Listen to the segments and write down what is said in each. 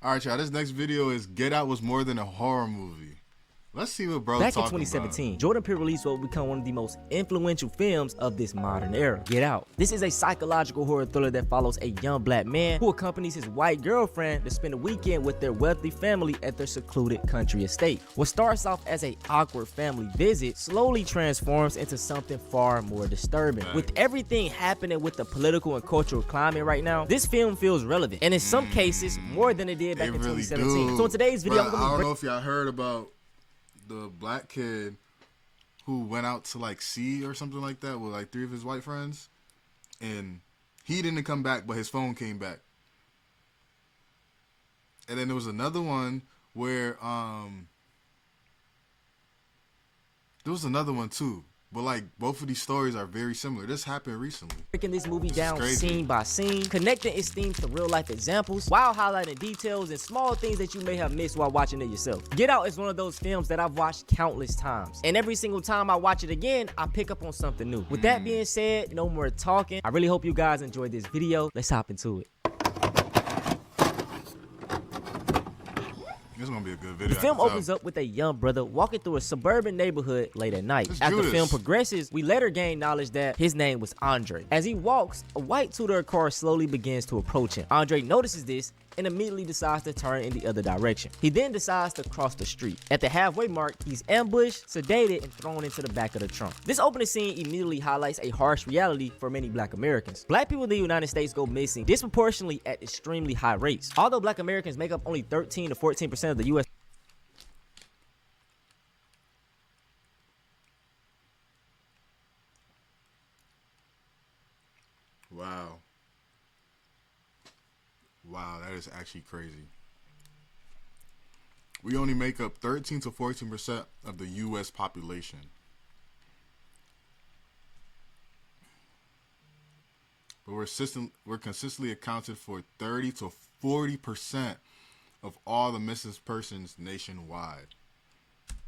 All right, y'all. This next video is Get Out was more than a horror movie. Let's see what bro Back in talking 2017, about. Jordan Peele released what would become one of the most influential films of this modern era, Get Out. This is a psychological horror thriller that follows a young black man who accompanies his white girlfriend to spend a weekend with their wealthy family at their secluded country estate. What starts off as an awkward family visit slowly transforms into something far more disturbing. With everything happening with the political and cultural climate right now, this film feels relevant, and in some cases, more than it did back in really 2017. do. So in today's video, Bruh, I'm I gonna don't be know if y'all heard about the black kid who went out to like sea or something like that with like 3 of his white friends, and he didn't come back, but his phone came back. And then there was another one where there was another one too, but like both of these stories are very similar. This happened recently. breaking this movie down crazy. scene by scene, connecting its themes to real life examples while highlighting details and small things that you may have missed while watching it yourself. Get Out is one of those films that I've watched countless times, and every single time I watch it again, I pick up on something new. With that being said, no more talking. I really hope you guys enjoyed this video. Let's hop into it. This is gonna be a good video. The film opens up with a young brother walking through a suburban neighborhood late at night. As the film progresses, we later gain knowledge that his name was Andre. As he walks, a white two-door car slowly begins to approach him. Andre notices this and immediately decides to turn in the other direction. He then decides to cross the street. At the halfway mark, he's ambushed, sedated, and thrown into the back of the trunk. This opening scene immediately highlights a harsh reality for many black Americans. Black people in the United States go missing disproportionately at extremely high rates. Although black Americans make up only 13 to 14% of the U.S. Wow. Wow, that is actually crazy. We only make up 13 to 14% of the U.S. population. But we're consistently accounted for 30 to 40% of all the missing persons nationwide.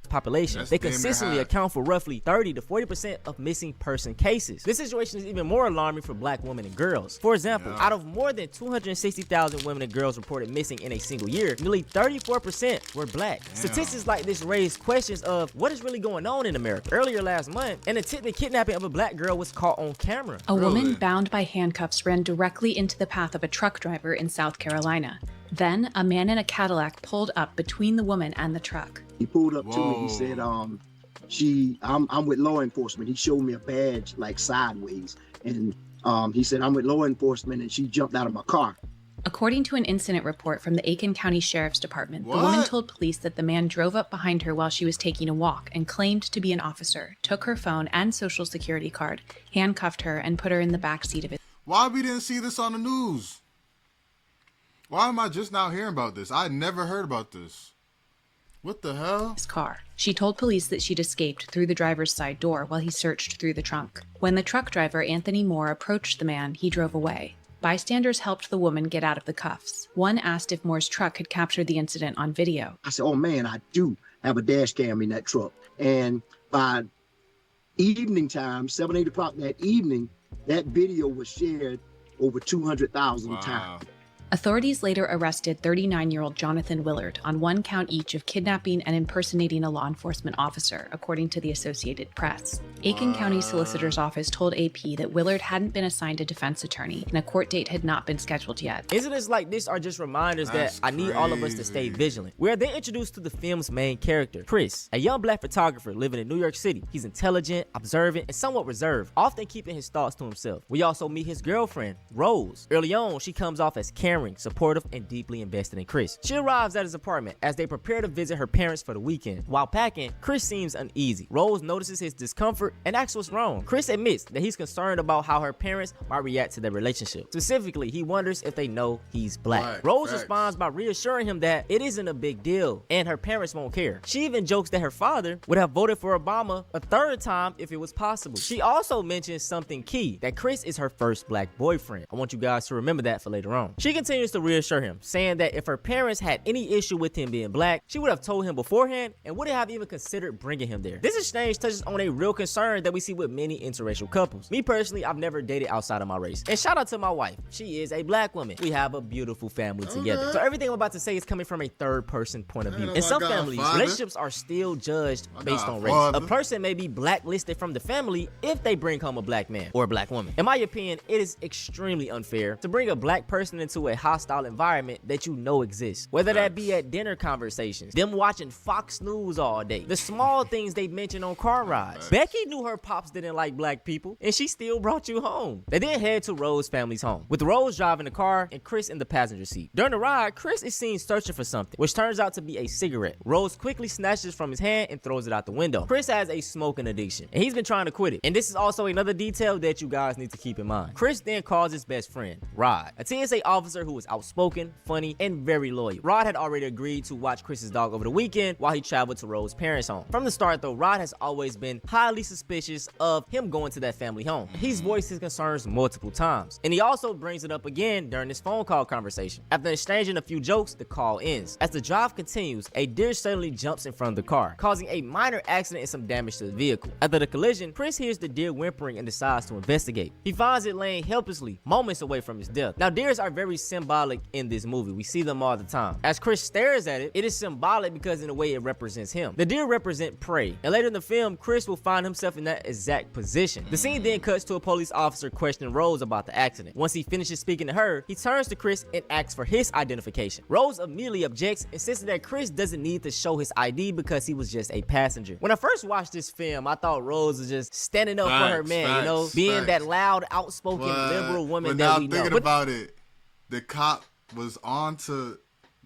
Population. They consistently account for roughly 30 to 40% of missing person cases. This situation is even more alarming for black women and girls. For example, out of more than 260,000 women and girls reported missing in a single year, nearly 34% were black. Statistics like this raise questions of what is really going on in America. Earlier last month, an attempted kidnapping of a black girl was caught on camera. A woman bound by handcuffs ran directly into the path of a truck driver in South Carolina. Then, a man in a Cadillac pulled up between the woman and the truck. He pulled up to me. He said, I'm with law enforcement. He showed me a badge like sideways. And he said, I'm with law enforcement, and she jumped out of my car. According to an incident report from the Aiken County Sheriff's Department, the woman told police that the man drove up behind her while she was taking a walk and claimed to be an officer, took her phone and social security card, handcuffed her, and put her in the back seat of his. Why we didn't see this on the news? Why am I just now hearing about this? I never heard about this. What the hell? His car. She told police that she'd escaped through the driver's side door while he searched through the trunk. When the truck driver, Anthony Moore, approached the man, he drove away. Bystanders helped the woman get out of the cuffs. One asked if Moore's truck had captured the incident on video. I said, oh man, I do have a dash cam in that truck. And by evening time, 7, 8 o'clock that evening, that video was shared over 200,000 times. Authorities later arrested 39-year-old Jonathan Willard on 1 count each of kidnapping and impersonating a law enforcement officer, according to the Associated Press. Aiken County Solicitor's Office told AP that Willard hadn't been assigned a defense attorney and a court date had not been scheduled yet. Incidents like this are just reminders that I need all of us to stay vigilant. We are then introduced to the film's main character, Chris, a young black photographer living in New York City. He's intelligent, observant, and somewhat reserved, often keeping his thoughts to himself. We also meet his girlfriend, Rose. Early on, she comes off as caring, supportive, and deeply invested in Chris. She arrives at his apartment as they prepare to visit her parents for the weekend. While packing, Chris seems uneasy. Rose notices his discomfort and asks what's wrong. Chris admits that he's concerned about how her parents might react to their relationship. Specifically, he wonders if they know he's black. Rose responds by reassuring him that it isn't a big deal and her parents won't care. She even jokes that her father would have voted for Obama a 3rd time if it was possible. She also mentions something key, that Chris is her first black boyfriend. I want you guys to remember that for later on. She continues continues to reassure him, saying that if her parents had any issue with him being black, she would have told him beforehand and wouldn't have even considered bringing him there. This exchange touches on a real concern that we see with many interracial couples. Me personally, I've never dated outside of my race. And shout out to my wife. She is a black woman. We have a beautiful family together. So everything I'm about to say is coming from a third person point of view. In some families, relationships are still judged based on race. A person may be blacklisted from the family if they bring home a black man or a black woman. In my opinion, it is extremely unfair to bring a black person into a hostile environment that you know exists. Whether that be at dinner conversations, them watching Fox News all day, the small things they mention on car rides. Becky knew her pops didn't like black people, and she still brought you home. They then head to Rose family's home, with Rose driving the car and Chris in the passenger seat. During the ride, Chris is seen searching for something, which turns out to be a cigarette. Rose quickly snatches from his hand and throws it out the window. Chris has a smoking addiction, and he's been trying to quit it. And this is also another detail that you guys need to keep in mind. Chris then calls his best friend, Rod, a TSA officer who is outspoken, funny, and very loyal. Rod had already agreed to watch Chris's dog over the weekend while he traveled to Rose's parents' home. From the start though, Rod has always been highly suspicious of him going to that family home. He's voiced his concerns multiple times, and he also brings it up again during this phone call conversation. After exchanging a few jokes, the call ends. As the drive continues, a deer suddenly jumps in front of the car, causing a minor accident and some damage to the vehicle. After the collision, Chris hears the deer whimpering and decides to investigate. He finds it laying helplessly, moments away from his death. Now, deers are very symbolic in this movie. We see them all the time. As Chris stares at it, it is symbolic because in a way it represents him. The deer represent prey, and later in the film, Chris will find himself in that exact position. The scene then cuts to a police officer questioning Rose about the accident. Once he finishes speaking to her, he turns to Chris and asks for his identification. Rose immediately objects, insisting that Chris doesn't need to show his ID because he was just a passenger. When I first watched this film, I thought Rose was just standing up for her man, you know, being that loud, outspoken, liberal woman that we know. Thinking about it, the cop was on to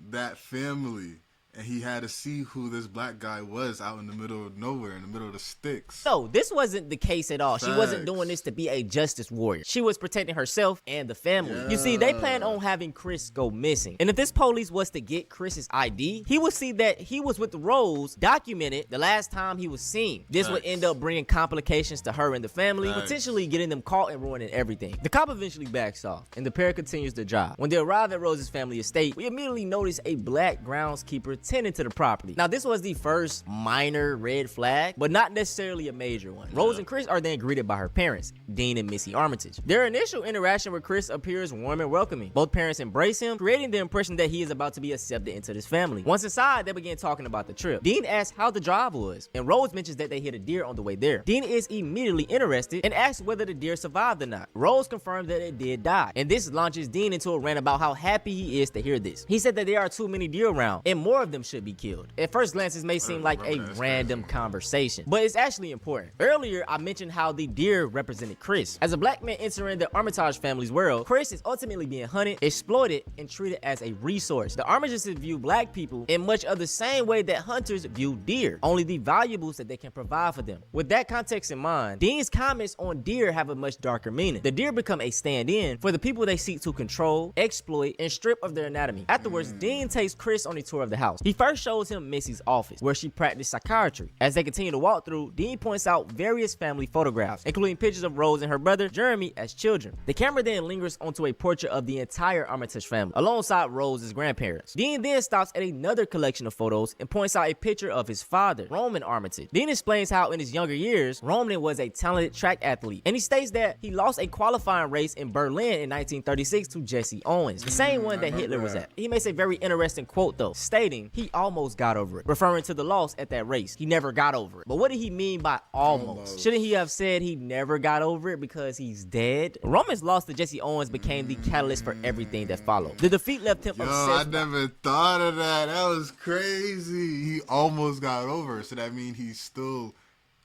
that family, and he had to see who this black guy was out in the middle of nowhere, in the middle of the sticks. No, this wasn't the case at all. Facts. She wasn't doing this to be a justice warrior. She was protecting herself and the family. Yeah. You see, they plan on having Chris go missing. And if this police was to get Chris's ID, he would see that he was with Rose, documented the last time he was seen. This would end up bringing complications to her and the family, potentially getting them caught and ruining everything. The cop eventually backs off, and the pair continues their drive. When they arrive at Rose's family estate, we immediately notice a black groundskeeper tending to the property. Now, this was the first minor red flag, but not necessarily a major one. Rose and Chris are then greeted by her parents, Dean and Missy Armitage. Their initial interaction with Chris appears warm and welcoming. Both parents embrace him, creating the impression that he is about to be accepted into this family. Once inside, they begin talking about the trip. Dean asks how the drive was, and Rose mentions that they hit a deer on the way there. Dean is immediately interested and asks whether the deer survived or not. Rose confirms that it did die, and this launches Dean into a rant about how happy he is to hear this. He said that there are too many deer around, and more of them should be killed. At first glance, this may seem like a random conversation, but it's actually important. Earlier, I mentioned how the deer represented Chris. As a black man entering the Armitage family's world, Chris is ultimately being hunted, exploited, and treated as a resource. The Armitages view black people in much of the same way that hunters view deer, only the valuables that they can provide for them. With that context in mind, Dean's comments on deer have a much darker meaning. The deer become a stand-in for the people they seek to control, exploit, and strip of their anatomy. Afterwards, Dean takes Chris on a tour of the house. He first shows him Missy's office, where she practiced psychiatry. As they continue to walk through, Dean points out various family photographs, including pictures of Rose and her brother Jeremy as children. The camera then lingers onto a portrait of the entire Armitage family, alongside Rose's grandparents. Dean then stops at another collection of photos and points out a picture of his father, Roman Armitage. Dean explains how in his younger years, Roman was a talented track athlete, and he states that he lost a qualifying race in Berlin in 1936 to Jesse Owens, the same one that Hitler was at. He makes a very interesting quote though, stating he almost got over it, referring to the loss at that race. He never got over it. But what did he mean by almost? Shouldn't he have said he never got over it because he's dead? Roman's loss to Jesse Owens became the catalyst for everything that followed. The defeat left him obsessed. I never thought of that. That was crazy. He almost got over it, so that means he's still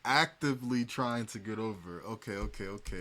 actively trying to get over it. Okay.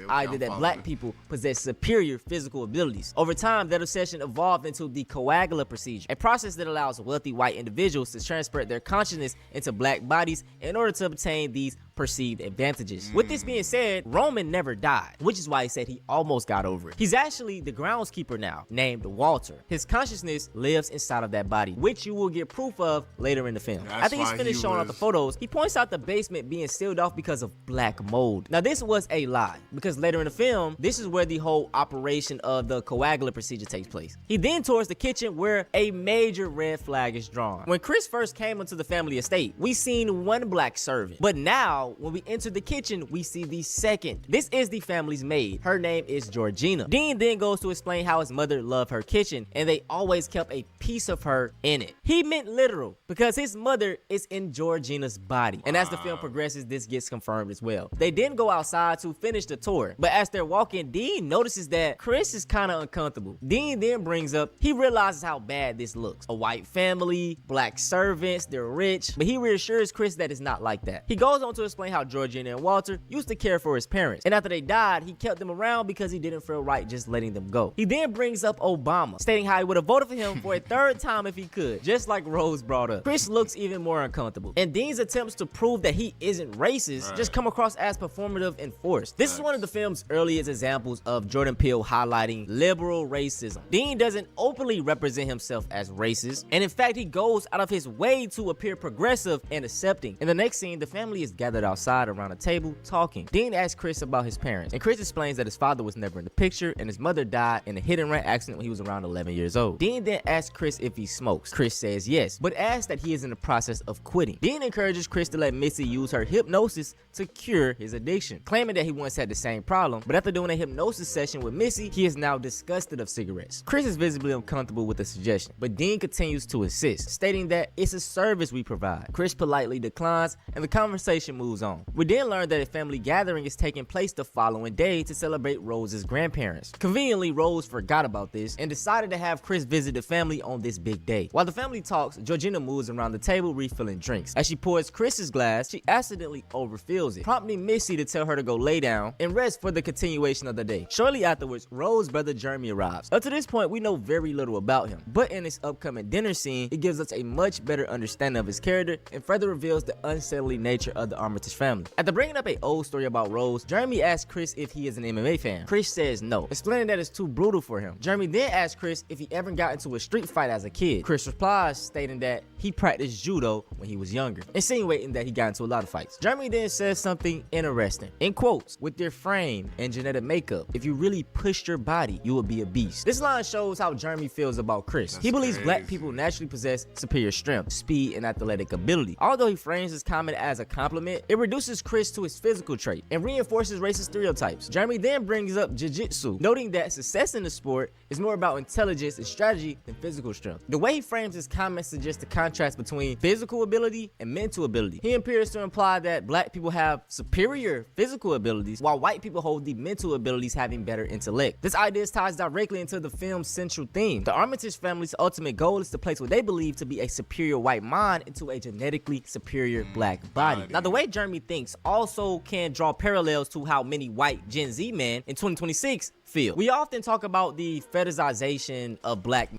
Either that black people possess superior physical abilities. Over time, that obsession evolved into the coagula procedure, a process that allows wealthy white individuals to transport their consciousness into black bodies in order to obtain these perceived advantages. With this being said, Roman never died, which is why he said he almost got over it. He's actually the groundskeeper now, named Walter. His consciousness lives inside of that body, which you will get proof of later in the film. After he's finished showing off the photos, he points out the basement being sealed off because of black mold. Now this was a lie, because later in the film, this is where the whole operation of the coagulant procedure takes place. He then tours the kitchen where a major red flag is drawn. When Chris first came into the family estate, we seen one black servant, but now when we enter the kitchen, we see the second. This is the family's maid. Her name is Georgina. Dean then goes to explain how his mother loved her kitchen and they always kept a piece of her in it. He meant literal, because his mother is in Georgina's body. And as the film progresses, this gets confirmed as well. They then go outside to finish the tour, but as they're walking, Dean notices that Chris is kind of uncomfortable. Dean then brings up, he realizes how bad this looks. A white family, black servants, they're rich, but he reassures Chris that it's not like that. He goes on to explain how Georgina and Walter used to care for his parents, and after they died, he kept them around because he didn't feel right just letting them go. He then brings up Obama, stating how he would have voted for him for a third time if he could, just like Rose brought up. Chris looks even more uncomfortable, and Dean's attempts to prove that he isn't racist just come across as performative and forced. This is one of the film's earliest examples of Jordan Peele highlighting liberal racism. Dean doesn't openly represent himself as racist, and in fact, he goes out of his way to appear progressive and accepting. In the next scene, the family is gathered outside around a table talking. Dean asks Chris about his parents, and Chris explains that his father was never in the picture and his mother died in a hit-and-run accident when he was around 11 years old. Dean then asks Chris if he smokes. Chris says yes, but asks that he is in the process of quitting. Dean encourages Chris to let Missy use her hypnosis to cure his addiction, claiming that he once had the same problem, but after doing a hypnosis session with Missy, he is now disgusted of cigarettes. Chris is visibly uncomfortable with the suggestion, but Dean continues to insist, stating that it's a service we provide. Chris politely declines, and the conversation moves on. We then learn that a family gathering is taking place the following day to celebrate Rose's grandparents. Conveniently, Rose forgot about this and decided to have Chris visit the family on this big day. While the family talks, Georgina moves around the table refilling drinks. As she pours Chris's glass, she accidentally overfills it, prompting Missy to tell her to go lay down and rest for the continuation of the day. Shortly afterwards, Rose's brother Jeremy arrives. Up to this point, we know very little about him, but in this upcoming dinner scene, it gives us a much better understanding of his character and further reveals the unsettling nature of the Armitage family. After bringing up an old story about Rose, Jeremy asks Chris if he is an MMA fan. Chris says no, explaining that it's too brutal for him. Jeremy then asks Chris if he ever got into a street fight as a kid. Chris replies, stating that he practiced judo when he was younger, insinuating that he got into a lot of fights. Jeremy then says something interesting, in quotes, "With your frame and genetic makeup, if you really pushed your body, you would be a beast." This line shows how Jeremy feels about Chris. He believes black people naturally possess superior strength, speed, and athletic ability. Although he frames his comment as a compliment, it reduces Chris to his physical trait and reinforces racist stereotypes. Jeremy then brings up jiu-jitsu, noting that success in the sport is more about intelligence and strategy than physical strength. The way he frames his comments suggests the contrast between physical ability and mental ability. He appears to imply that black people have superior physical abilities, while white people hold the mental abilities having better intellect. This idea ties directly into the film's central theme. The Armitage family's ultimate goal is to place what they believe to be a superior white mind into a genetically superior black body. Now, the way Jeremy thinks also can draw parallels to how many white Gen Z men in 2026 feel. We often talk about the fetishization of black.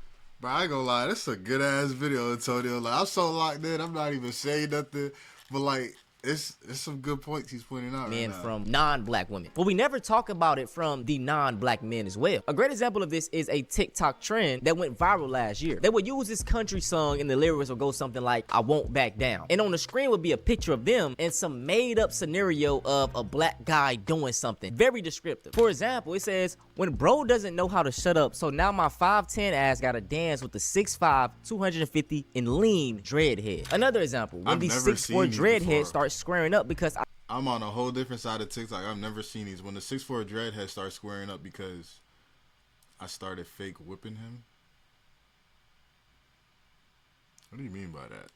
Bro, I ain't gonna lie, this is a good ass video, Antonio. Like, I'm so locked in, I'm not even saying nothing, but like, it's some good points he's pointing out. Men right now. from non-black women, but we never talk about it from the non-black men as well. A great example of this is a TikTok trend that went viral last year. They would use this country song and the lyrics would go something like, "I won't back down," and on the screen would be a picture of them and some made-up scenario of a black guy doing something very descriptive. For example, it says, "When bro doesn't know how to shut up, so now my 5'10" ass gotta dance with the 6'5", 250 and lean dreadhead." Another example, when the 6'4" dreadhead starts squaring up because I'm on a whole different side of TikTok. I've never seen these. When the 6'4" dreadhead starts squaring up because I started fake whipping him. What do you mean by that?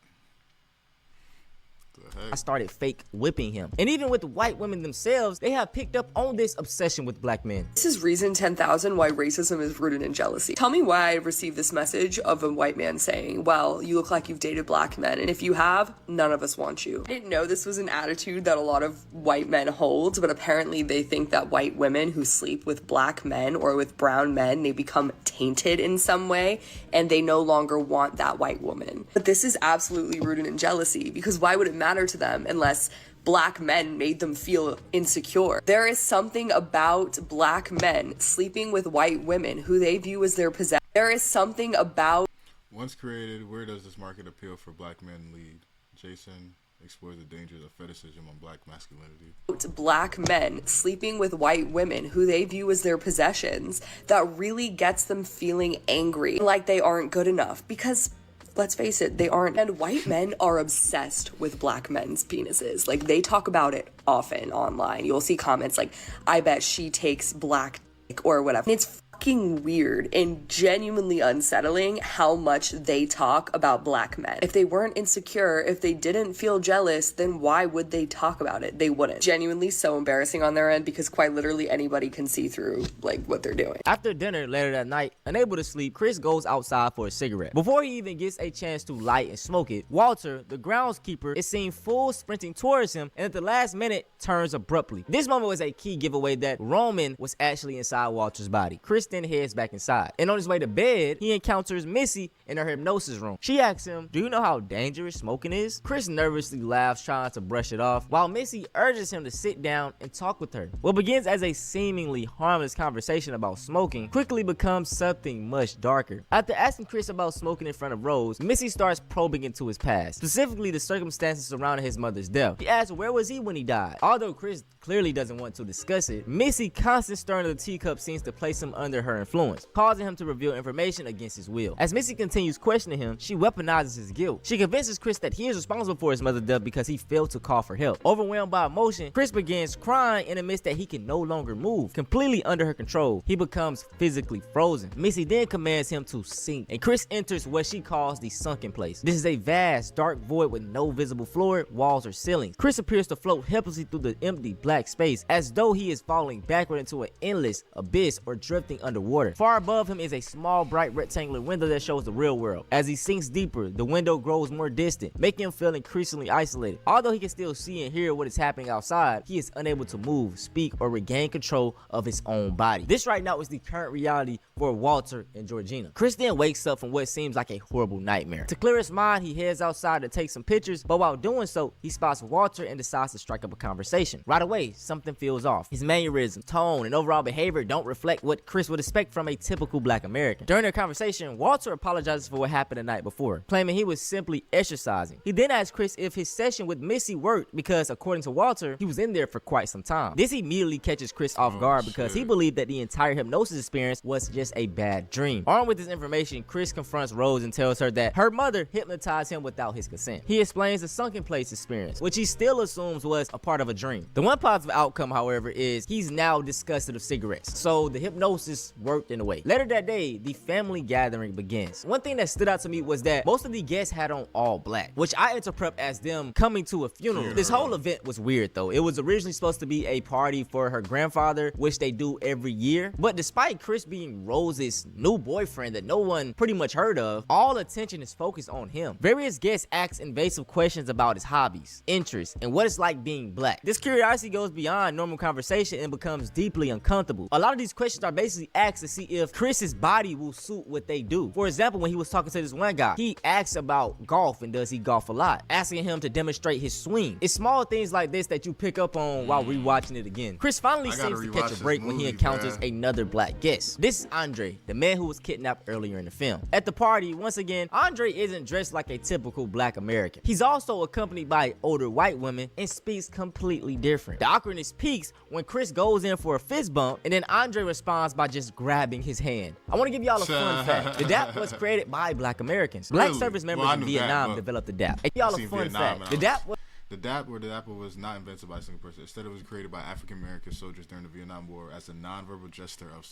I started fake whipping him. And even with white women themselves, they have picked up on this obsession with black men. This is reason 10,000 why racism is rooted in jealousy. Tell me why I received this message of a white man saying, "Well, you look like you've dated black men, and if you have, none of us want you." I didn't know this was an attitude that a lot of white men hold, but apparently they think that white women who sleep with black men or with brown men, they become tainted in some way, and they no longer want that white woman. But this is absolutely rooted in jealousy, because why would it matter to them unless black men made them feel insecure. There is something about black men sleeping with white women who they view as their possession. There is something about... Once created, where does this market appeal for black men lead? Jason explores the dangers of fetishism on black masculinity. Black men sleeping with white women who they view as their possessions that really gets them feeling angry, like they aren't good enough, because let's face it, they aren't. And white men are obsessed with black men's penises. Like, they talk about it often online. You'll see comments like, I bet she takes black dick or whatever. And it's fucking weird and genuinely unsettling how much they talk about black men. If they weren't insecure, if they didn't feel jealous, then why would they talk about it? They wouldn't. Genuinely so embarrassing on their end, because quite literally anybody can see through like what they're doing. After dinner later that night, unable to sleep, Chris goes outside for a cigarette. Before he even gets a chance to light and smoke it, Walter, the groundskeeper, is seen full sprinting towards him and at the last minute turns abruptly. This moment was a key giveaway that Roman was actually inside Walter's body. Chris then heads back inside, and on his way to bed, he encounters Missy in her hypnosis room. She asks him, do you know how dangerous smoking is? Chris nervously laughs, trying to brush it off, while Missy urges him to sit down and talk with her. What begins as a seemingly harmless conversation about smoking quickly becomes something much darker. After asking Chris about smoking in front of Rose, Missy starts probing into his past, specifically the circumstances surrounding his mother's death. She asks where was he when he died. Although Chris clearly doesn't want to discuss it, Missy constant stirring of the teacup seems to place him under her influence, causing him to reveal information against his will. As Missy continues questioning him, she weaponizes his guilt. She convinces Chris that he is responsible for his mother's death because he failed to call for help. Overwhelmed by emotion, Chris begins crying and admits that he can no longer move. Completely under her control, he becomes physically frozen. Missy then commands him to sink, and Chris enters what she calls the sunken place. This is a vast, dark void with no visible floor, walls, or ceilings. Chris appears to float helplessly through the empty black space, as though he is falling backward into an endless abyss or drifting underwater. Far above him is a small, bright, rectangular window that shows the real world. As he sinks deeper, the window grows more distant, making him feel increasingly isolated. Although he can still see and hear what is happening outside, he is unable to move, speak, or regain control of his own body. This right now is the current reality for Walter and Georgina. Chris then wakes up from what seems like a horrible nightmare. To clear his mind, he heads outside to take some pictures, but while doing so, he spots Walter and decides to strike up a conversation. Right away, something feels off. His mannerism, tone, and overall behavior don't reflect what Chris would expect from a typical black American. During their conversation, Walter apologizes for what happened the night before, claiming he was simply exercising. He then asks Chris if his session with Missy worked because, according to Walter, he was in there for quite some time. This immediately catches Chris off guard because he believed that the entire hypnosis experience was just a bad dream. Armed with this information, Chris confronts Rose and tells her that her mother hypnotized him without his consent. He explains the sunken place experience, which he still assumes was a part of a dream. The one positive outcome, however, is he's now disgusted of cigarettes, so the hypnosis worked in a way. Later that day, the family gathering begins. One thing that stood out to me was that most of the guests had on all black, which I interpret as them coming to a funeral. This whole event was weird though. It was originally supposed to be a party for her grandfather, which they do every year, but despite Chris being Rose's new boyfriend that no one pretty much heard of, all attention is focused on him. Various guests ask invasive questions about his hobbies, interests, and what it's like being black. This curiosity goes beyond normal conversation and becomes deeply uncomfortable. A lot of these questions are basically asked to see if Chris's body will suit what they do. For example, when he was talking to this one guy, he asked about golf and does he golf a lot, asking him to demonstrate his swing. It's small things like this that you pick up on while rewatching it again. Chris finally seems to catch a break when he encounters another black guest. This is Andre, the man who was kidnapped earlier in the film. At the party, once again, Andre isn't dressed like a typical black American. He's also accompanied by older white women and speaks completely different. The awkwardness peaks when Chris goes in for a fist bump and then Andre responds by just grabbing his hand. I want to give y'all a fun fact. The DAP was created by black Americans. Black service members in Vietnam developed the DAP. And y'all a fun fact. The DAP was The DAP was not invented by a single person. Instead, it was created by African American soldiers during the Vietnam War as a nonverbal gesture of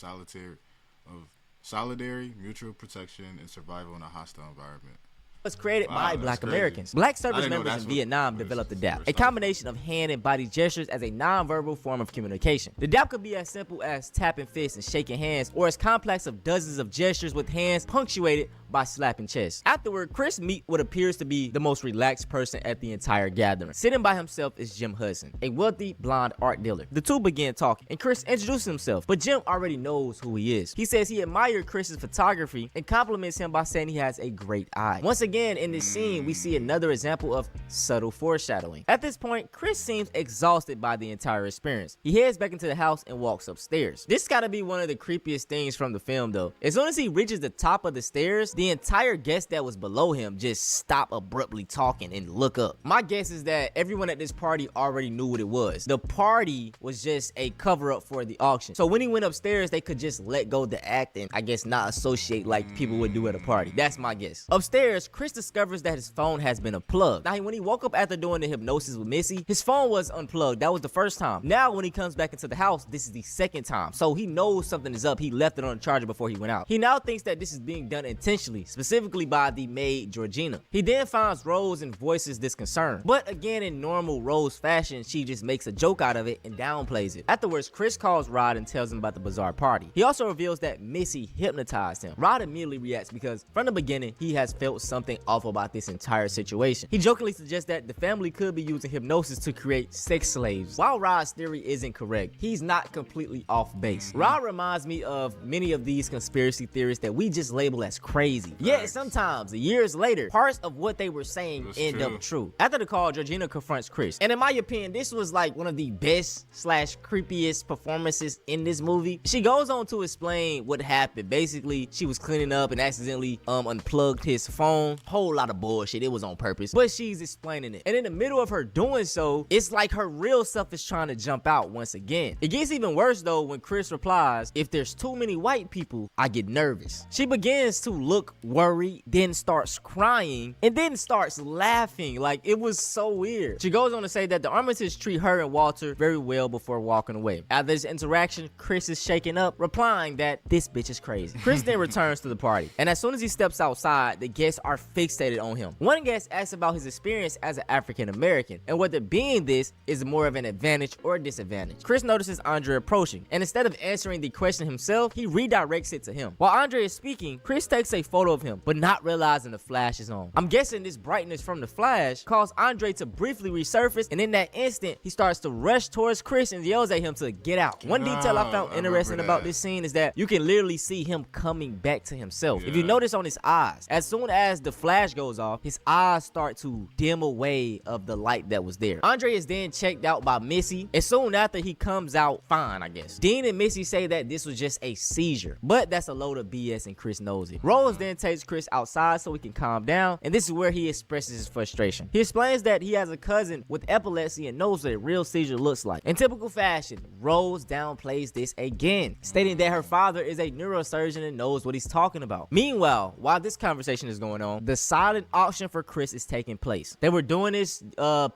solidarity, mutual protection, and survival in a hostile environment. Was created by black Americans. Black service members in Vietnam developed the DAP, a combination of hand and body gestures as a non-verbal form of communication. The DAP could be as simple as tapping fists and shaking hands, or as complex of dozens of gestures with hands punctuated by slapping chest. Afterward, Chris meets what appears to be the most relaxed person at the entire gathering. Sitting by himself is Jim Hudson, a wealthy blonde art dealer. The two begin talking, and Chris introduces himself, but Jim already knows who he is. He says he admired Chris's photography and compliments him by saying he has a great eye. Once again, in this scene, we see another example of subtle foreshadowing. At this point, Chris seems exhausted by the entire experience. He heads back into the house and walks upstairs. This gotta be one of the creepiest things from the film though. As soon as he reaches the top of the stairs, the entire guest that was below him just stop abruptly talking and look up. My guess is that everyone at this party already knew what it was. The party was just a cover-up for the auction. So when he went upstairs, they could just let go the act and I guess not associate like people would do at a party. That's my guess. Upstairs, Chris discovers that his phone has been unplugged. Now, when he woke up after doing the hypnosis with Missy, his phone was unplugged. That was the first time. Now, when he comes back into the house, this is the second time. So he knows something is up. He left it on the charger before he went out. He now thinks that this is being done intentionally, specifically by the maid Georgina. He then finds Rose and voices this concern. But again, in normal Rose fashion, she just makes a joke out of it and downplays it. Afterwards, Chris calls Rod and tells him about the bizarre party. He also reveals that Missy hypnotized him. Rod immediately reacts because from the beginning, he has felt something off about this entire situation. He jokingly suggests that the family could be using hypnosis to create sex slaves. While Rod's theory isn't correct, he's not completely off base. Rod reminds me of many of these conspiracy theories that we just label as crazy. Yet sometimes, years later, parts of what they were saying end up true. After the call, Georgina confronts Chris. And in my opinion, this was like one of the best / creepiest performances in this movie. She goes on to explain what happened. Basically, she was cleaning up and accidentally unplugged his phone. Whole lot of bullshit. It was on purpose. But she's explaining it. And in the middle of her doing so, it's like her real self is trying to jump out once again. It gets even worse though when Chris replies, "If there's too many white people, I get nervous." She begins to look worried, then starts crying, and then starts laughing. Like, it was so weird. She goes on to say that the Armiteds treat her and Walter very well before walking away. After this interaction, Chris is shaken up, replying that this bitch is crazy. Chris then returns to the party, and as soon as he steps outside, the guests are fixated on him. One guest asks about his experience as an African American and whether being this is more of an advantage or a disadvantage. Chris notices Andre approaching, and instead of answering the question himself, he redirects it to him. While Andre is speaking, Chris takes a photo of him, but not realizing the flash is on. I'm guessing this brightness from the flash caused Andre to briefly resurface, and in that instant, he starts to rush towards Chris and yells at him to get out. One detail I found interesting about this scene is that you can literally see him coming back to himself. If you notice on his eyes, as soon as the flash goes off, his eyes start to dim away of the light that was there. Andre is then checked out by Missy, and soon after he comes out fine, I guess. Dean and Missy say that this was just a seizure, but that's a load of BS and Chris knows it. Rose then takes Chris outside so he can calm down, and this is where he expresses his frustration. He explains that he has a cousin with epilepsy and knows what a real seizure looks like. In typical fashion, Rose downplays this again, stating that her father is a neurosurgeon and knows what he's talking about. Meanwhile, while this conversation is going on, the silent auction for Chris is taking place. They were doing this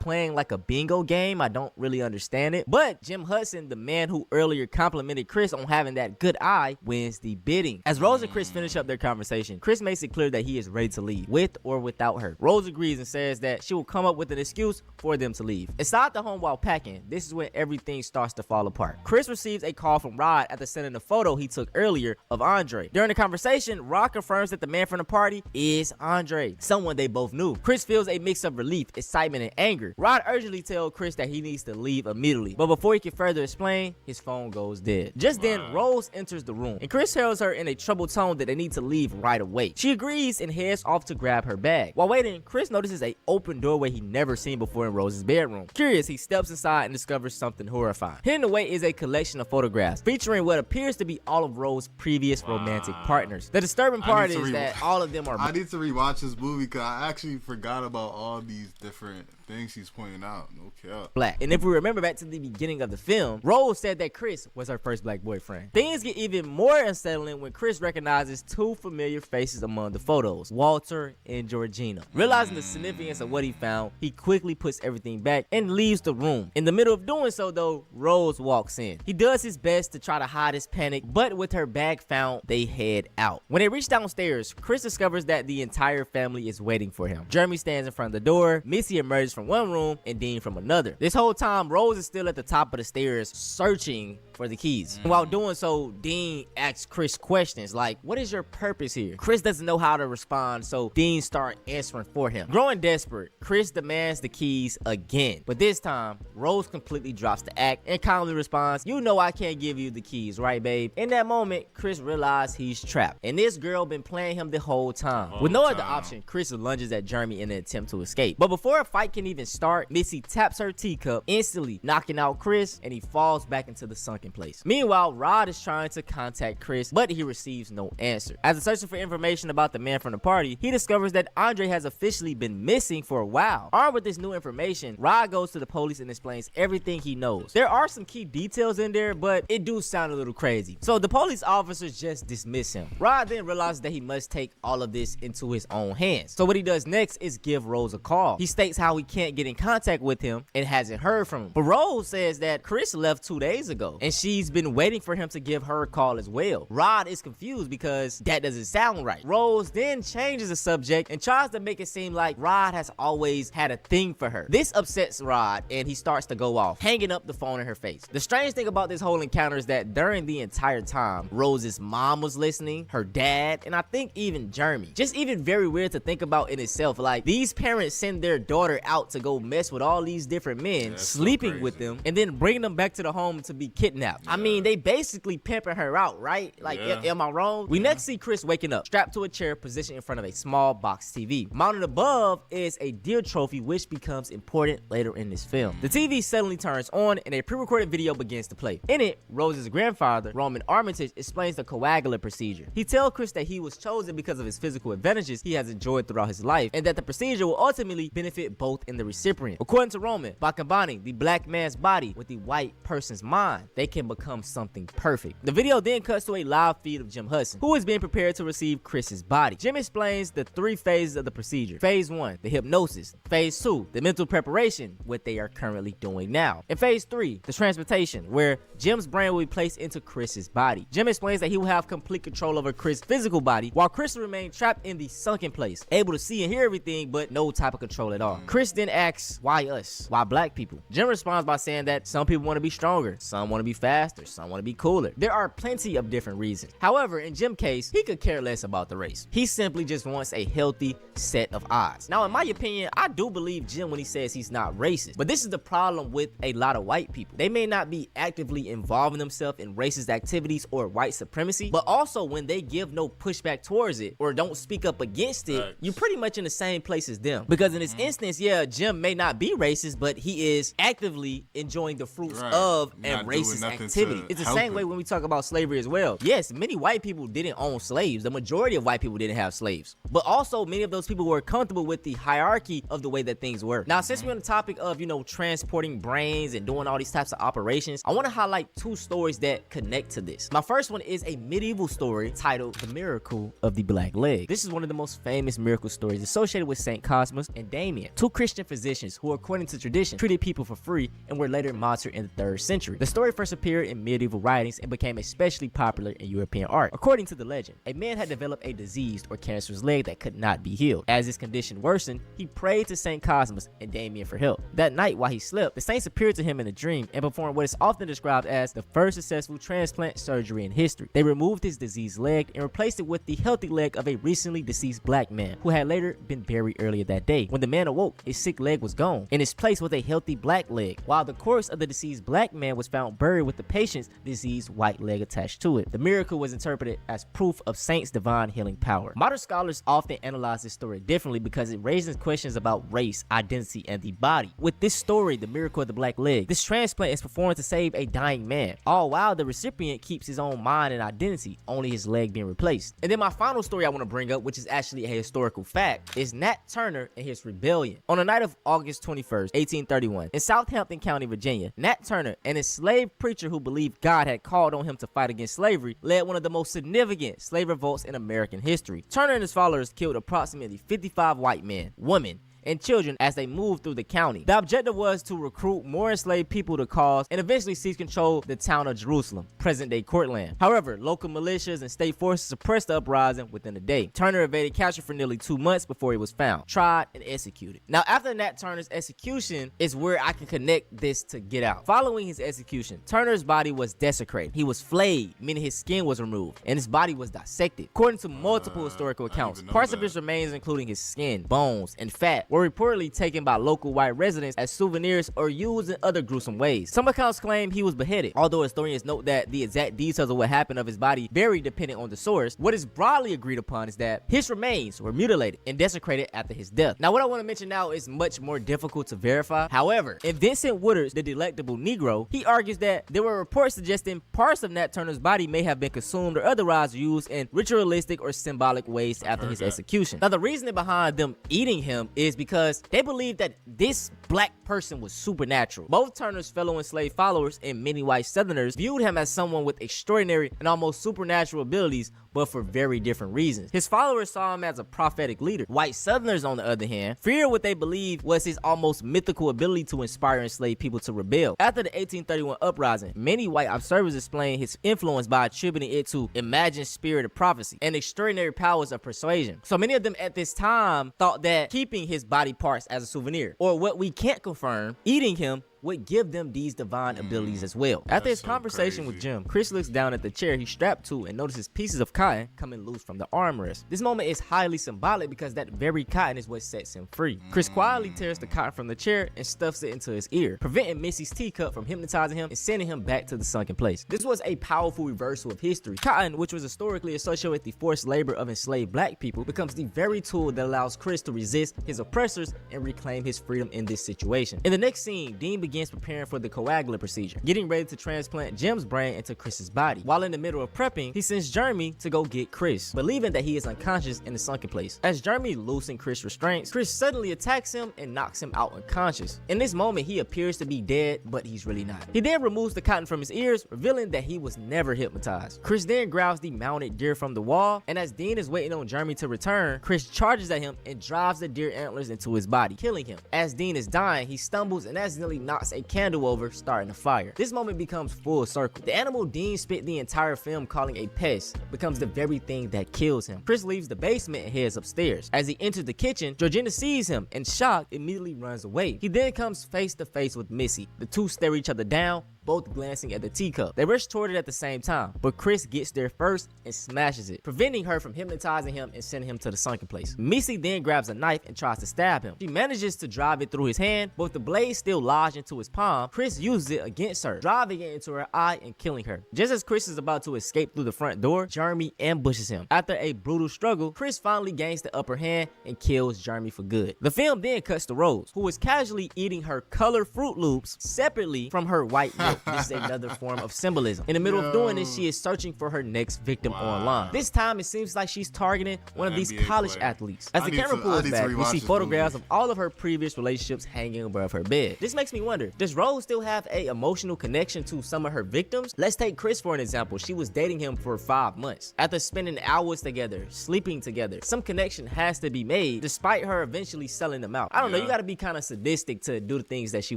playing like a bingo game. I don't really understand it, but Jim Hudson, the man who earlier complimented Chris on having that good eye, wins the bidding. As Rose and Chris finish up their conversation, Chris makes it clear that he is ready to leave, with or without her. Rose agrees and says that she will come up with an excuse for them to leave. Inside the home while packing, this is when everything starts to fall apart. Chris receives a call from Rod after sending a photo he took earlier of Andre. During the conversation, Rod confirms that the man from the party is Andre, someone they both knew. Chris feels a mix of relief, excitement, and anger. Rod urgently tells Chris that he needs to leave immediately, but before he can further explain, his phone goes dead. Just then, Rose enters the room, and Chris tells her in a troubled tone that they need to leave right away. She agrees and heads off to grab her bag. While waiting, Chris notices an open doorway he never seen before in Rose's bedroom. Curious, he steps inside and discovers something horrifying. Hidden away is a collection of photographs featuring what appears to be all of Rose's previous romantic partners. The disturbing part is that all of them are... I need to rewatch this movie because I actually forgot about all these different things he's pointing out. No cap. Black. And if we remember back to the beginning of the film, Rose said that Chris was her first black boyfriend. Things get even more unsettling when Chris recognizes two familiar faces among the photos, Walter and Georgina. Realizing the significance of what he found, he quickly puts everything back and leaves the room. In the middle of doing so though, Rose walks in. He does his best to try to hide his panic, but with her bag found, they head out. When they reach downstairs, Chris discovers that the entire family is waiting for him. Jeremy stands in front of the door, Missy emerges from one room, and Dean from another. This whole time, Rose is still at the top of the stairs searching for the keys. While doing so, Dean asks Chris questions like, what is your purpose here? Chris doesn't know how to respond, so Dean starts answering for him. Growing desperate, Chris demands the keys again, but this time, Rose completely drops the act and calmly responds, "You know I can't give you the keys, right, babe?" In that moment, Chris realizes he's trapped, and this girl been playing him the whole time. With no other option, Chris lunges at Jeremy in an attempt to escape. But before a fight can even start, Missy taps her teacup, instantly knocking out Chris, and he falls back into the sunken place. Meanwhile, Rod is trying to contact Chris, but he receives no answer. As a searching for information about the man from the party, he discovers that Andre has officially been missing for a while. Armed with this new information, Rod goes to the police and explains everything he knows. There are some key details in there, but it do sound a little crazy. So the police officers just dismiss him. Rod then realizes that he must take all of this into his own hands. So what he does next is give Rose a call. He states how he can't get in contact with him and hasn't heard from him. But Rose says that Chris left 2 days ago and she's been waiting for him to give her a call as well. Rod is confused because that doesn't sound right. Rose then changes the subject and tries to make it seem like Rod has always had a thing for her. This upsets Rod and he starts to go off, hanging up the phone in her face. The strange thing about this whole encounter is that during the entire time, Rose's mom was listening, her dad, and I think even Jeremy. Just even very weird to think about in itself. Like, these parents send their daughter out to go mess with all these different men, sleeping with them, and then bringing them back to the home to be kidnapped. I mean, they basically pimping her out, right? Like, am I wrong? We next see Chris waking up, strapped to a chair positioned in front of a small box TV. Mounted above is a deer trophy, which becomes important later in this film. The TV suddenly turns on and a pre-recorded video begins to play. In it, Rose's grandfather, Roman Armitage, explains the coagulant procedure. He tells Chris that he was chosen because of his physical advantages he has enjoyed throughout his life, and that the procedure will ultimately benefit both in the recipient. According to Roman, by combining the black man's body with the white person's mind, they can become something perfect. The video then cuts to a live feed of Jim Hudson, who is being prepared to receive Chris's body. Jim explains the 3 phases of the procedure. Phase 1, the hypnosis. Phase 2, the mental preparation, what they are currently doing now. And phase 3, the transportation, where Jim's brain will be placed into Chris's body. Jim explains that he will have complete control over Chris' physical body, while Chris will remain trapped in the sunken place, able to see and hear everything, but no type of control at all. Chris then asks, why us? Why black people? Jim responds by saying that some people want to be stronger, some want to be faster, some want to be cooler. There are plenty of different reasons. However, in Jim's case, he could care less about the race. He simply just wants a healthy set of odds. Now, in my opinion, I do believe Jim when he says he's not racist, but this is the problem with a lot of white people. They may not be actively involving themselves in racist activities or white supremacy, but also when they give no pushback towards it or don't speak up against it, you're pretty much in the same place as them. Because in this instance, yeah, Jim may not be racist, but he is actively enjoying the fruits of a racist activity. It's the same way when we talk about slavery as well. Yes, many white people didn't own slaves. The majority of white people didn't have slaves, but also many of those people were comfortable with the hierarchy of the way that things were. Now, since we're on the topic of, transporting brains and doing all these types of operations, I want to highlight 2 stories that connect to this. My first one is a medieval story titled The Miracle of the Black Leg. This is one of the most famous miracle stories associated with St. Cosmas and Damien, 2 Christian physicians who, according to tradition, treated people for free and were later martyred in the 3rd century. The story first appeared in medieval writings and became especially popular in European art. According to the legend, a man had developed a diseased or cancerous leg that could not be healed. As his condition worsened, he prayed to St. Cosmas and Damien for help. That night, while he slept, the saints appeared to him in a dream and performed what is often described as the first successful transplant surgery in history. They removed his diseased leg and replaced it with the healthy leg of a recently deceased black man who had later been buried earlier that day. When the man awoke, his sick leg was gone. In its place was a healthy black leg, while the corpse of the deceased black man was found buried with the patient's diseased white leg attached to it. The miracle was interpreted as proof of saints' divine healing power. Modern scholars often analyze this story differently because it raises questions about race, identity, and the body. With this story, The Miracle of the Black Leg, this transplant is performed to save a dying man, all while the recipient keeps his own mind and identity, only his leg being replaced. And then my final story I want to bring up, which is actually a historical fact, is Nat Turner and his rebellion. On the night of August 21st, 1831, in Southampton County, Virginia, Nat Turner, an enslaved preacher who believed God had called on him to fight against slavery, led one of the most significant slave revolts in American history. Turner and his followers killed approximately 55 white men, women, and children as they moved through the county. The objective was to recruit more enslaved people to cause and eventually seize control of the town of Jerusalem, present-day Courtland. However, local militias and state forces suppressed the uprising within a day. Turner evaded capture for nearly 2 months before he was found, tried, and executed. Now, after Nat Turner's execution is where I can connect this to Get Out. Following his execution, Turner's body was desecrated. He was flayed, meaning his skin was removed, and his body was dissected. According to multiple historical accounts, parts of his remains, including his skin, bones, and fat, were reportedly taken by local white residents as souvenirs or used in other gruesome ways. Some accounts claim he was beheaded, although historians note that the exact details of what happened of his body vary depending on the source. What is broadly agreed upon is that his remains were mutilated and desecrated after his death. Now, what I want to mention now is much more difficult to verify. However, in Vincent Woodard's The Delectable Negro, he argues that there were reports suggesting parts of Nat Turner's body may have been consumed or otherwise used in ritualistic or symbolic ways after his execution. Now, the reasoning behind them eating him is because they believe that this black person was supernatural. Both Turner's fellow enslaved followers and many white Southerners viewed him as someone with extraordinary and almost supernatural abilities, but for very different reasons. His followers saw him as a prophetic leader. White Southerners, on the other hand, feared what they believed was his almost mythical ability to inspire enslaved people to rebel. After the 1831 uprising, many white observers explained his influence by attributing it to imagined spirit of prophecy and extraordinary powers of persuasion. So many of them at this time thought that keeping his body parts as a souvenir, or what we can't confirm, eating him, would give them these divine abilities as well. After his conversation with Jim, Chris looks down at the chair he's strapped to and notices pieces of cotton coming loose from the armrest. This moment is highly symbolic because that very cotton is what sets him free. Chris quietly tears the cotton from the chair and stuffs it into his ear, preventing Missy's teacup from hypnotizing him and sending him back to the sunken place. This was a powerful reversal of history. Cotton, which was historically associated with the forced labor of enslaved black people, becomes the very tool that allows Chris to resist his oppressors and reclaim his freedom in this situation. In the next scene, Dean begins preparing for the coagulant procedure, getting ready to transplant Jim's brain into Chris's body. While in the middle of prepping, he sends Jeremy to go get Chris, believing that he is unconscious in the sunken place. As Jeremy loosens Chris' restraints, Chris suddenly attacks him and knocks him out unconscious. In this moment, he appears to be dead, but he's really not. He then removes the cotton from his ears, revealing that he was never hypnotized. Chris then grabs the mounted deer from the wall, and as Dean is waiting on Jeremy to return, Chris charges at him and drives the deer antlers into his body, killing him. As Dean is dying, he stumbles and accidentally knocks a candle over, starting a fire. This moment becomes full circle. The animal Dean spent the entire film calling a pest becomes the very thing that kills him. Chris leaves the basement and heads upstairs. As he enters the kitchen, Georgina sees him and, shocked, immediately runs away. He then comes face to face with Missy. The two stare each other down, both glancing at the teacup. They rush toward it at the same time, but Chris gets there first and smashes it, preventing her from hypnotizing him and sending him to the sunken place. Missy then grabs a knife and tries to stab him. She manages to drive it through his hand, but with the blade still lodged into his palm, Chris uses it against her, driving it into her eye and killing her. Just as Chris is about to escape through the front door, Jeremy ambushes him. After a brutal struggle, Chris finally gains the upper hand and kills Jeremy for good. The film then cuts to Rose, who is casually eating her colored Fruit Loops separately from her white milk. This is another form of symbolism. In the middle of doing this, she is searching for her next victim online. This time, it seems like she's targeting one of these college athletes. As the camera pulls back, we see photographs of all of her previous relationships hanging above her bed. This makes me wonder, does Rose still have a emotional connection to some of her victims? Let's take Chris for an example. She was dating him for 5 months. After spending hours together, sleeping together, some connection has to be made, despite her eventually selling them out. I don't know, you gotta be kind of sadistic to do the things that she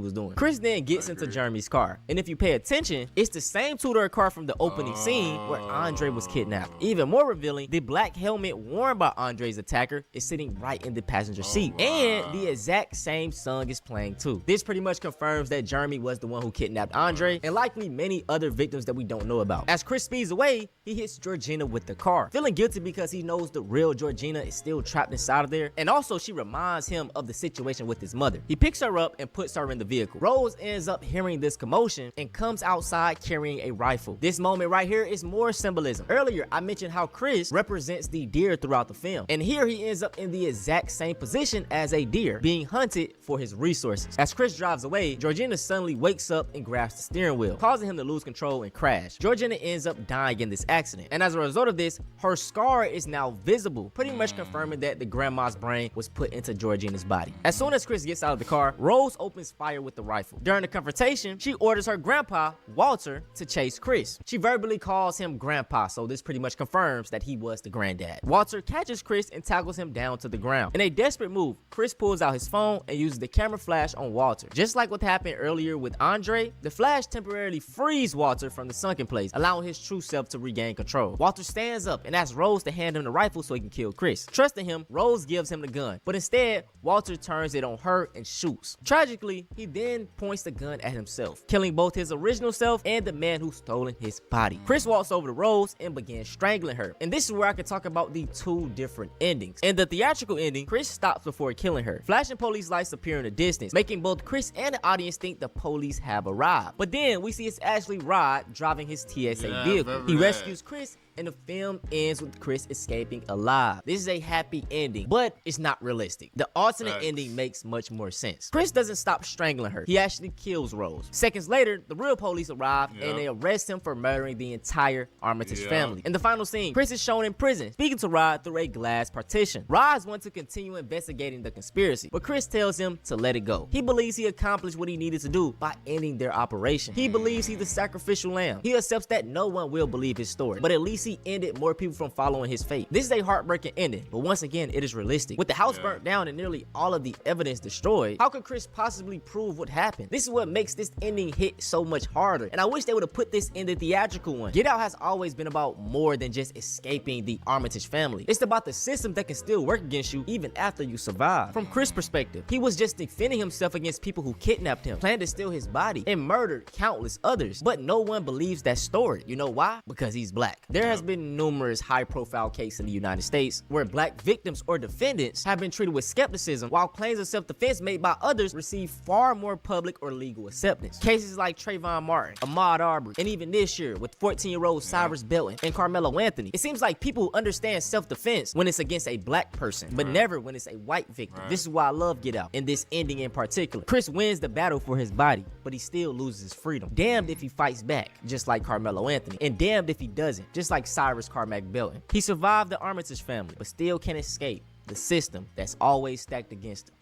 was doing. Chris then gets into Jeremy's car, and if you pay attention, it's the same two-door car from the opening scene where Andre was kidnapped. Even more revealing, the black helmet worn by Andre's attacker is sitting right in the passenger seat, and the exact same song is playing too. This pretty much confirms that Jeremy was the one who kidnapped Andre, and likely many other victims that we don't know about. As Chris speeds away, he hits Georgina with the car, feeling guilty because he knows the real Georgina is still trapped inside of there, and also she reminds him of the situation with his mother. He picks her up and puts her in the vehicle. Rose ends up hearing this commotion and comes outside carrying a rifle. This moment right here is more symbolism. Earlier, I mentioned how Chris represents the deer throughout the film, and here he ends up in the exact same position as a deer, being hunted for his resources. As Chris drives away, Georgina suddenly wakes up and grabs the steering wheel, causing him to lose control and crash. Georgina ends up dying in this accident, and as a result of this, her scar is now visible, pretty much confirming that the grandma's brain was put into Georgina's body. As soon as Chris gets out of the car, Rose opens fire with the rifle. During the confrontation, she orders her grandpa, Walter, to chase Chris. She verbally calls him grandpa, so this pretty much confirms that he was the granddad. Walter catches Chris and tackles him down to the ground. In a desperate move, Chris pulls out his phone and uses the camera flash on Walter. Just like what happened earlier with Andre, the flash temporarily frees Walter from the sunken place, allowing his true self to regain control. Walter stands up and asks Rose to hand him the rifle so he can kill Chris. Trusting him, Rose gives him the gun, but instead, Walter turns it on her and shoots. Tragically, he then points the gun at himself, killing both his original self and the man who's stolen his body. Chris walks over to Rose and begins strangling her. And this is where I can talk about the two different endings. In the theatrical ending, Chris stops before killing her. Flashing police lights appear in the distance, making both Chris and the audience think the police have arrived. But then we see it's actually Rod driving his TSA vehicle. He rescues Chris, and the film ends with Chris escaping alive. This is a happy ending, but it's not realistic. The alternate ending makes much more sense. Chris doesn't stop strangling her. He actually kills Rose. Seconds later, the real police arrive and they arrest him for murdering the entire Armitage family. In the final scene, Chris is shown in prison, speaking to Rod through a glass partition. Rod's wants to continue investigating the conspiracy, but Chris tells him to let it go. He believes he accomplished what he needed to do by ending their operation. He believes he's the sacrificial lamb. He accepts that no one will believe his story, but at least he ended more people from following his fate. This is a heartbreaking ending, but once again, it is realistic. With the house burnt down and nearly all of the evidence destroyed, how could Chris possibly prove what happened? This is what makes this ending hit so much harder, and I wish they would have put this in the theatrical one. Get Out has always been about more than just escaping the Armitage family. It's about the system that can still work against you even after you survive. From Chris' perspective, he was just defending himself against people who kidnapped him, planned to steal his body, and murdered countless others, but no one believes that story. You know why? Because he's black. There has been numerous high-profile cases in the United States where black victims or defendants have been treated with skepticism, while claims of self-defense made by others receive far more public or legal acceptance. Cases like Trayvon Martin, Ahmaud Arbery, and even this year with 14-year-old Cyrus Belton and Carmelo Anthony. It seems like people understand self-defense when it's against a black person, but never when it's a white victim. This is why I love Get Out, and this ending in particular. Chris wins the battle for his body, but he still loses his freedom. Damned if he fights back, just like Carmelo Anthony, and damned if he doesn't, just like Cyrus Carmack Belton. He survived the Armitage family, but still can't escape the system that's always stacked against him.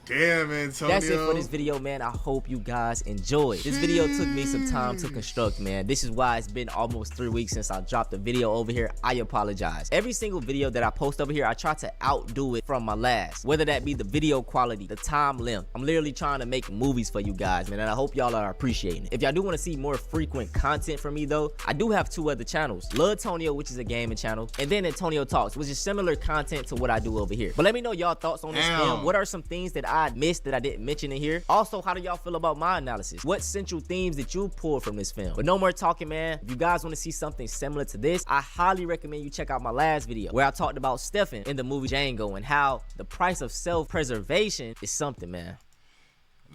Damn, Antonio. That's it for this video, man. I hope you guys enjoyed. This video took me some time to construct, man. This is why it's been almost 3 weeks since I dropped a video over here. I apologize. Every single video that I post over here, I try to outdo it from my last. Whether that be the video quality, the time length. I'm literally trying to make movies for you guys, man, and I hope y'all are appreciating it. If y'all do want to see more frequent content from me, though, I do have 2 other channels. Love Tonio, which is a gaming channel, and then Antonio Talks, which is similar content to what I do over here. But let me know y'all thoughts on this film. What are some things that I missed that I didn't mention in here? Also, how do y'all feel about my analysis? What central themes did you pull from this film? But no more talking, man. If you guys want to see something similar to this, I highly recommend you check out my last video where I talked about Stefan in the movie Django and how the price of self-preservation is something, man.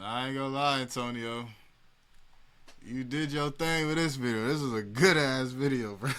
I ain't gonna lie, Antonio. You did your thing with this video. This is a good ass video, bro.